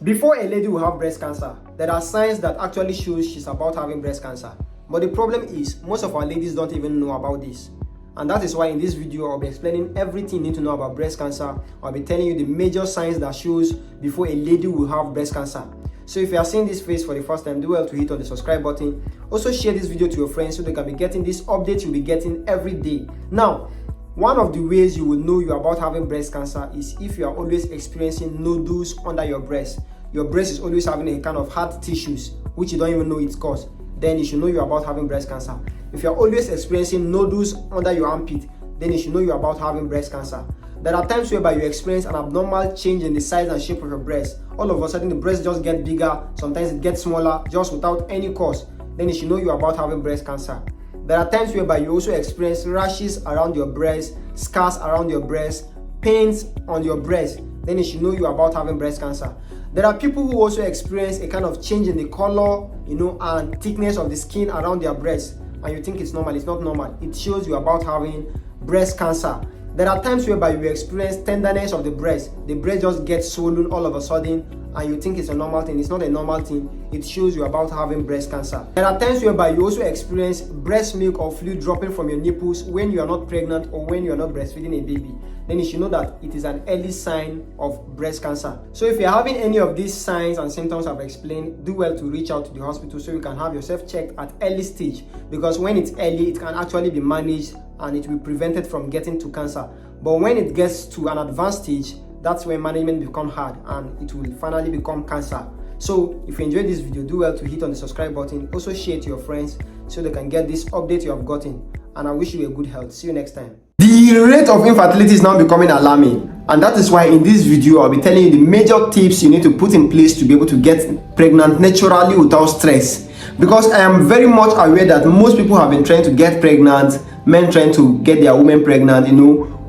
Before a lady will have breast cancer, there are signs that actually shows she's about having breast cancer. But the problem is, most of our ladies don't even know about this. And that is why in this video, I'll be explaining everything you need to know about breast cancer. I'll be telling you the major signs that shows before a lady will have breast cancer. So if you are seeing this face for the first time, do well to hit on the subscribe button. Also share this video to your friends so they can be getting this update you'll be getting every day. Now, one of the ways you will know you're about having breast cancer is if you are always experiencing nodules under your breast. Your breast is always having a kind of hard tissues, which you don't even know its cause. Then you should know you're about having breast cancer. If you're always experiencing nodules under your armpit, then you should know you're about having breast cancer. There are times whereby you experience an abnormal change in the size and shape of your breast. All of a sudden, the breast just gets bigger, sometimes it gets smaller, just without any cause. Then you should know you're about having breast cancer. There are times whereby you also experience rashes around your breast, scars around your breast, pains on your breast. Then you should know you're about having breast cancer. There are people who also experience a kind of change in the color, and thickness of the skin around their breast. And you think it's normal. It's not normal. It shows you're about having breast cancer. There are times whereby you experience tenderness of the breast. The breast just gets swollen all of a sudden and you think it's a normal thing. It's not a normal thing. It shows you're about having breast cancer. There are times whereby you also experience breast milk or fluid dropping from your nipples when you are not pregnant or when you are not breastfeeding a baby. Then you should know that it is an early sign of breast cancer. So if you're having any of these signs and symptoms I've explained, do well to reach out to the hospital so you can have yourself checked at early stage. Because when it's early, it can actually be managed and it will be prevented from getting to cancer. But when it gets to an advanced stage, that's when management becomes hard and it will finally become cancer. So if you enjoyed this video, do well to hit on the subscribe button. Also share it to your friends so they can get this update you have gotten. And I wish you a good health. See you next time. The rate of infertility is now becoming alarming, and that is why in this video I'll be telling you the major tips you need to put in place to be able to get pregnant naturally without stress. Because I am very much aware that most people have been trying to get pregnant, men trying to get their women pregnant,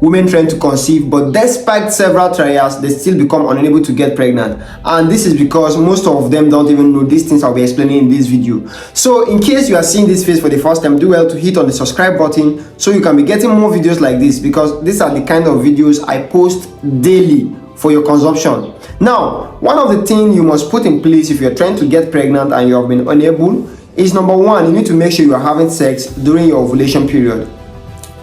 women trying to conceive, but despite several trials, they still become unable to get pregnant. And this is because most of them don't even know these things I'll be explaining in this video. So in case you are seeing this face for the first time, do well to hit on the subscribe button so you can be getting more videos like this, because these are the kind of videos I post daily for your consumption. Now, one of the things you must put in place if you're trying to get pregnant and you have been unable is, number one, you need to make sure you are having sex during your ovulation period.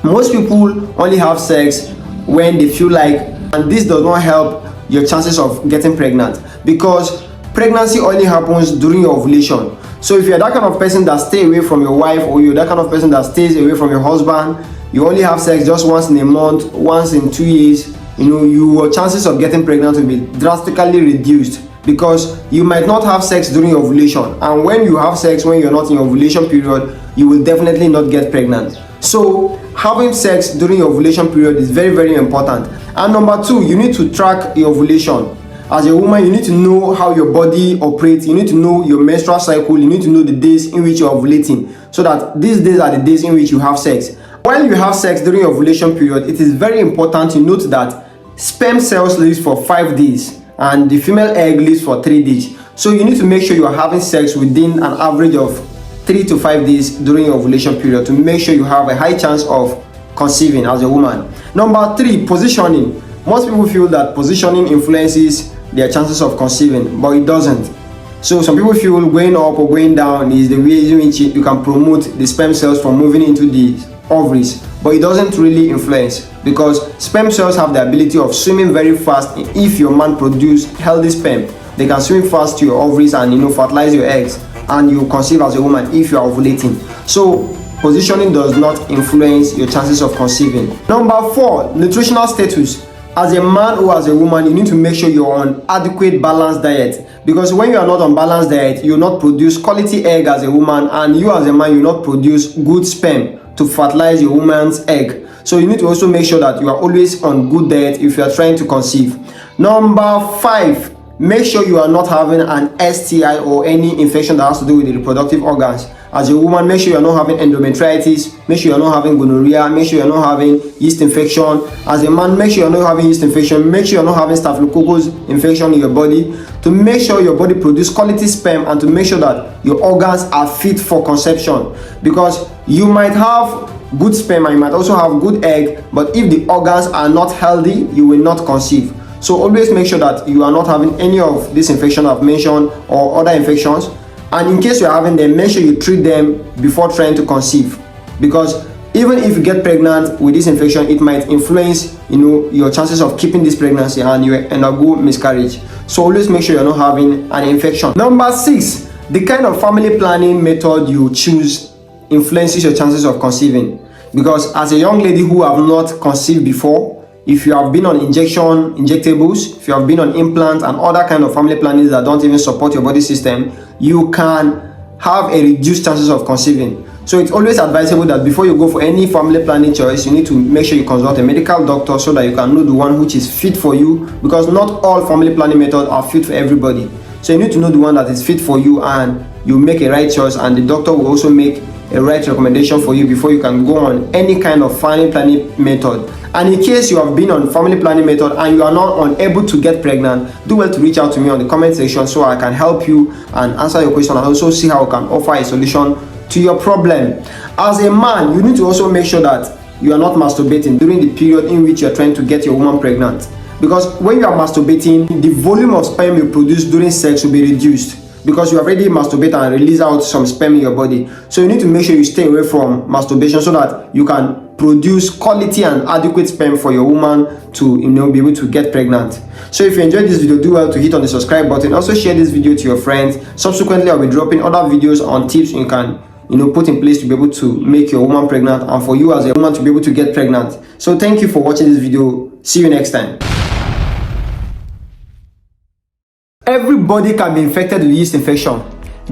Most people only have sex when they feel like, and this does not help your chances of getting pregnant, because pregnancy only happens during your ovulation. So if you're that kind of person that stays away from your wife, or you're that kind of person that stays away from your husband, you only have sex just once in a month, once in 2 years, your chances of getting pregnant will be drastically reduced, because you might not have sex during your ovulation, and when you have sex when you're not in ovulation period, you will definitely not get pregnant. So having sex during your ovulation period is very, very important. And number two, you need to track your ovulation. As a woman, you need to know how your body operates. You need to know your menstrual cycle. You need to know the days in which you're ovulating, so that these days are the days in which you have sex. While you have sex during your ovulation period, it is very important to note that sperm cells live for 5 days and the female egg lives for 3 days. So you need to make sure you are having sex within an average of 3 to 5 days during your ovulation period to make sure you have a high chance of conceiving as a woman. Number 3, positioning. Most people feel that positioning influences their chances of conceiving, but it doesn't. So some people feel going up or going down is the way in which you can promote the sperm cells from moving into the ovaries, but it doesn't really influence, because sperm cells have the ability of swimming very fast. If your man produces healthy sperm, they can swim fast to your ovaries and fertilize your eggs, and you conceive as a woman if you are ovulating. So positioning does not influence your chances of conceiving. Number 4, nutritional status. As a man or as a woman, you need to make sure you're on adequate balanced diet, because when you are not on balanced diet, you will not produce quality egg as a woman, and you as a man, you will not produce good sperm to fertilize your woman's egg. So you need to also make sure that you are always on good diet if you are trying to conceive. Number 5, make sure you are not having an STI or any infection that has to do with the reproductive organs. As a woman, make sure you're not having endometritis, make sure you're not having gonorrhea, make sure you're not having yeast infection. As a man, make sure you're not having yeast infection, make sure you're not having staphylococcus infection in your body, to make sure your body produces quality sperm and to make sure that your organs are fit for conception. Because you might have good sperm and you might also have good egg, but if the organs are not healthy, you will not conceive. So always make sure that you are not having any of this infection I've mentioned or other infections. And in case you're having them, make sure you treat them before trying to conceive, because even if you get pregnant with this infection, it might influence your chances of keeping this pregnancy, and you undergo miscarriage. So always make sure you're not having an infection. Number 6, the kind of family planning method you choose influences your chances of conceiving. Because as a young lady who have not conceived before, if you have been on injectables, if you have been on implants and other kind of family plannings that don't even support your body system, you can have a reduced chances of conceiving. So it's always advisable that before you go for any family planning choice, you need to make sure you consult a medical doctor so that you can know the one which is fit for you, because not all family planning methods are fit for everybody. So you need to know the one that is fit for you, and you make a right choice, and the doctor will also make a right recommendation for you before you can go on any kind of family planning method. And in case you have been on family planning method and you are not unable to get pregnant, do well to reach out to me on the comment section so I can help you and answer your question, and also see how I can offer a solution to your problem. As a man, you need to also make sure that you are not masturbating during the period in which you are trying to get your woman pregnant, because when you are masturbating, the volume of sperm you produce during sex will be reduced, because you already masturbate and release out some sperm in your body. So you need to make sure you stay away from masturbation so that you can produce quality and adequate sperm for your woman to be able to get pregnant. So if you enjoyed this video, do well to hit on the subscribe button. Also share this video to your friends. Subsequently, I'll be dropping other videos on tips you can put in place to be able to make your woman pregnant, and for you as a woman to be able to get pregnant. So thank you for watching this video. See you next time. Everybody can be infected with yeast infection,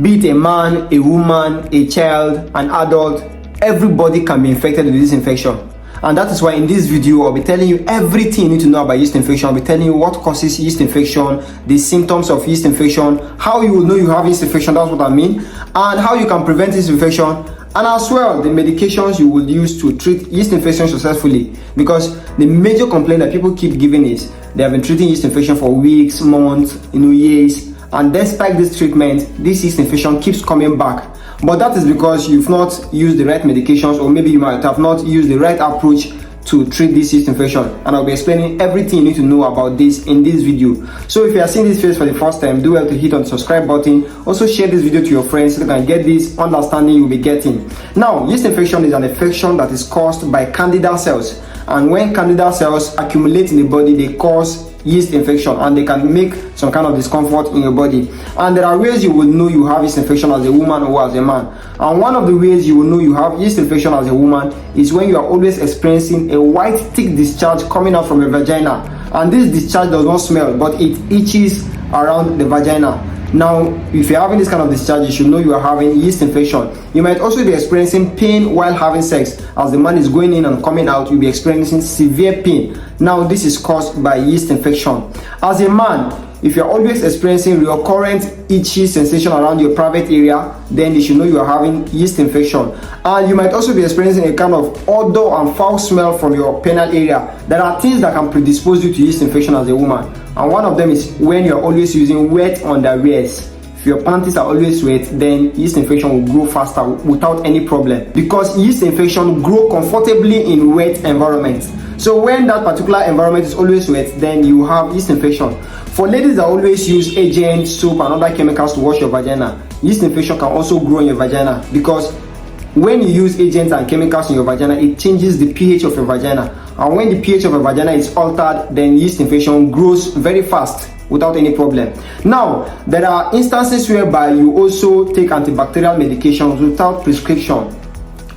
be it a man, a woman, a child, an adult. Everybody can be infected with this infection, and that is why in this video I'll be telling you everything you need to know about yeast infection. I'll be telling you what causes yeast infection, the symptoms of yeast infection, how you will know you have yeast infection, that's what I mean, and how you can prevent this infection, and as well the medications you will use to treat yeast infection successfully. Because the major complaint that people keep giving is they have been treating yeast infection for weeks, months, years, and despite this treatment, this yeast infection keeps coming back. But that is because you've not used the right medications, or maybe you might have not used the right approach to treat this yeast infection. And I'll be explaining everything you need to know about this in this video. So if you are seeing this face for the first time, do well to hit on the subscribe button. Also share this video to your friends so you can get this understanding you'll be getting. Now, yeast infection is an infection that is caused by candida cells. And when candida cells accumulate in the body, they cause yeast infection, and they can make some kind of discomfort in your body. And there are ways you will know you have yeast infection as a woman or as a man. And one of the ways you will know you have yeast infection as a woman is when you are always experiencing a white thick discharge coming out from your vagina, and this discharge does not smell, but it itches around the vagina. Now, if you're having this kind of discharge, you should know you are having yeast infection. You might also be experiencing pain while having sex. As the man is going in and coming out, you'll be experiencing severe pain. Now, this is caused by yeast infection. As a man, if you're always experiencing recurrent itchy sensation around your private area, then you should know you are having yeast infection. And you might also be experiencing a kind of odor and foul smell from your penile area. There are things that can predispose you to yeast infection as a woman. And one of them is when you're always using wet underwears. If your panties are always wet, then yeast infection will grow faster without any problem, because yeast infection grow comfortably in wet environments. So when that particular environment is always wet, then you have yeast infection. For ladies that always use agents, soap and other chemicals to wash your vagina, yeast infection can also grow in your vagina, because when you use agents and chemicals in your vagina, it changes the pH of your vagina. And when the pH of your vagina is altered, then yeast infection grows very fast without any problem. Now, there are instances whereby you also take antibacterial medications without prescription.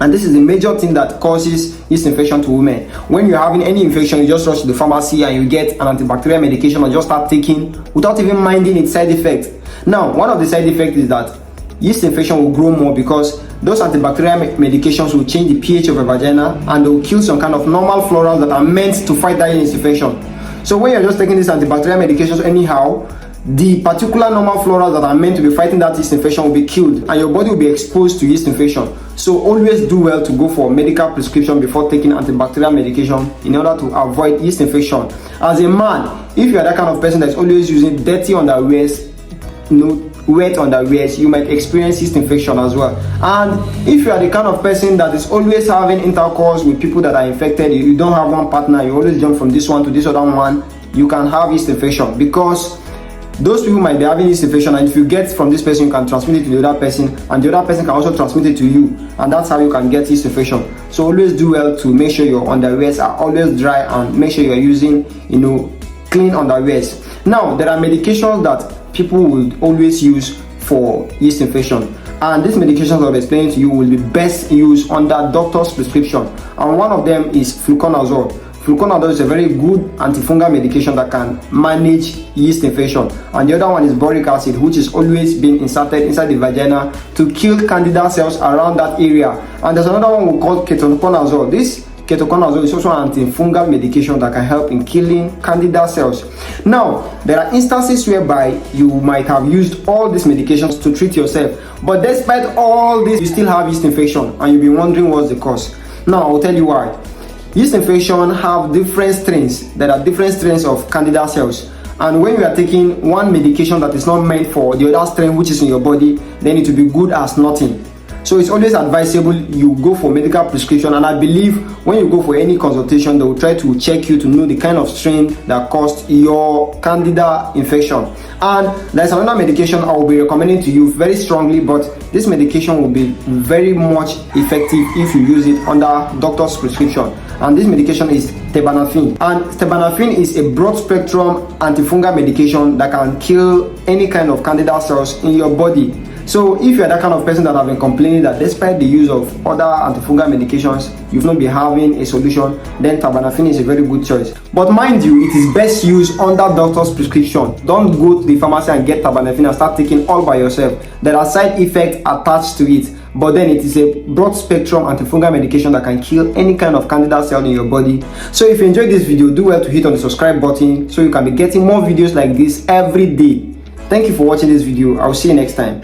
And this is a major thing that causes yeast infection to women. When you're having any infection, you just rush to the pharmacy and you get an antibacterial medication and just start taking without even minding its side effects. Now, one of the side effects is that yeast infection will grow more, because those antibacterial medications will change the pH of your vagina, and they will kill some kind of normal florals that are meant to fight that yeast infection. So when you're just taking these antibacterial medications anyhow, the particular normal florals that are meant to be fighting that yeast infection will be killed, and your body will be exposed to yeast infection. So always do well to go for medical prescription before taking antibacterial medication in order to avoid yeast infection. As a man, if you are that kind of person that's always using dirty underwears, wet underwears, you might experience yeast infection as well. And if you are the kind of person that is always having intercourse with people that are infected, you don't have one partner, you always jump from this one to this other one, you can have yeast infection, because those people might be having yeast infection, and if you get from this person, you can transmit it to the other person, and the other person can also transmit it to you, and that's how you can get yeast infection. So always do well to make sure your underwears are always dry, and make sure you are using, clean underwears. Now, there are medications that people would always use for yeast infection, and these medications I'll be explaining to you will be best used under doctor's prescription, and one of them is fluconazole. Fluconazole is a very good antifungal medication that can manage yeast infection, and the other one is boric acid, which is always being inserted inside the vagina to kill candida cells around that area. And there's another one we call ketoconazole. This ketoconazole is also an antifungal medication that can help in killing candida cells. Now, there are instances whereby you might have used all these medications to treat yourself, but despite all this, you still have yeast infection, and you'll be wondering what's the cause. Now, I'll tell you why. Yeast infection have different strains. There are different strains of candida cells, and when you are taking one medication that is not meant for the other strain which is in your body, then it will be good as nothing. So it's always advisable you go for medical prescription, and I believe when you go for any consultation, they will try to check you to know the kind of strain that caused your candida infection. And there's another medication I will be recommending to you very strongly, but this medication will be very much effective if you use it under doctor's prescription, and this medication is terbinafine. And terbinafine is a broad spectrum antifungal medication that can kill any kind of candida cells in your body. So if you're that kind of person that have been complaining that despite the use of other antifungal medications, you've not been having a solution, then terbinafine is a very good choice. But mind you, it is best used under doctor's prescription. Don't go to the pharmacy and get terbinafine and start taking all by yourself. There are side effects attached to it, but then it is a broad spectrum antifungal medication that can kill any kind of candida cell in your body. So if you enjoyed this video, do well to hit on the subscribe button so you can be getting more videos like this every day. Thank you for watching this video. I'll see you next time.